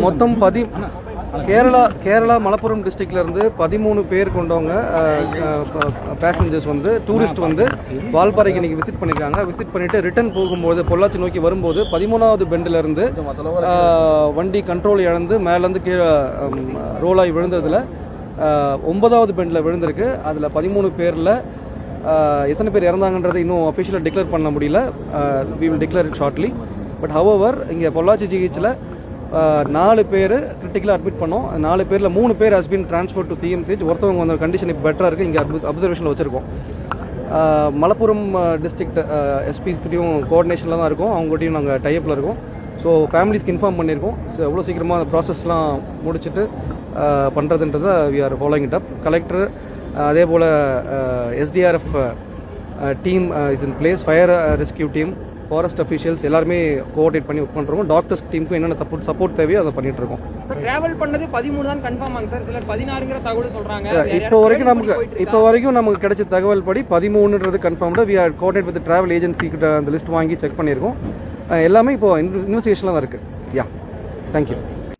மொத்தம் கேரளா மலப்புரம் டிஸ்ட்ரிக்ட்லேருந்து 13 பேர் கொண்டவங்க பேசஞ்சர்ஸ் வந்து டூரிஸ்ட் வந்து வால்பாறைக்கு இன்றைக்கி விசிட் பண்ணியிருக்காங்க. விசிட் பண்ணிவிட்டு ரிட்டர்ன் போகும்போது பொள்ளாச்சி நோக்கி வரும்போது 13வது பெண்டிலேருந்து வண்டி கண்ட்ரோல் இழந்து மேலேருந்து கீழே ரோலாகி விழுந்ததில் 9வது பெண்டில் விழுந்திருக்கு. அதில் 13 பேரில் எத்தனை பேர் இறந்தாங்கன்றது இன்னும் அஃபிஷியலாக டிக்ளேர் பண்ண முடியல. We will declare it shortly. But however இங்கே பொள்ளாச்சி ஜிஹெச்சில் 4 பேர் கிரிட்டிக்கலாக அட்மிட் பண்ணோம். 4 பேரில் 3 பேர் ஹஸ் பீன் ட்ரான்ஸ்ஃபர் டு சிஎம்சிஹெச். ஒருத்தவங்க வந்து கண்டிஷன் இப்போ பெட்டராக இருக்குது, இங்கே அப்சர்வேஷனில் வச்சுருக்கோம். மலப்புரம் டிஸ்ட்ரிக்ட் எஸ்பிகிட்டையும் கோஆர்டினேஷனில் தான் இருக்கும், அவங்ககிட்டையும் நாங்கள் டைப்பில் இருக்கோம். ஸோ ஃபேமிலிஸ்க்கு இன்ஃபார்ம் பண்ணியிருக்கோம். ஸோ எவ்வளோ சீக்கிரமாக அந்த ப்ராசஸ்லாம் முடிச்சுட்டு பண்ணுறதுன்றதை we are following it up. Collector அதே போல் SDRF team is in place, fire rescue team, forest officials எல்லாருமே கோஆர்டினேட் பண்ணி ஒர்க் பண்ணுறோம். டாக்டர்ஸ் டீமுக்கும் என்னென்ன சப்போர்ட் தேவையோ அதை பண்ணிட்டு இருக்கோம். டிராவல் பண்ணது 13 தான் கன்ஃபார்ம் ஆங்க சார், சிலர் 16ங்கிற தகவல் சொல்றாங்க. இப்போ வரைக்கும் நமக்கு கிடைச்ச தகவல் படி 13ன்றது confirmed. We are coordinate with travel agency கிட்ட அந்த லிஸ்ட் வாங்கி செக் பண்ணியிருக்கோம். எல்லாமே இப்போ இன்வெஸ்டிகேஷனில் தான் இருக்குது. யா, தேங்க்யூ.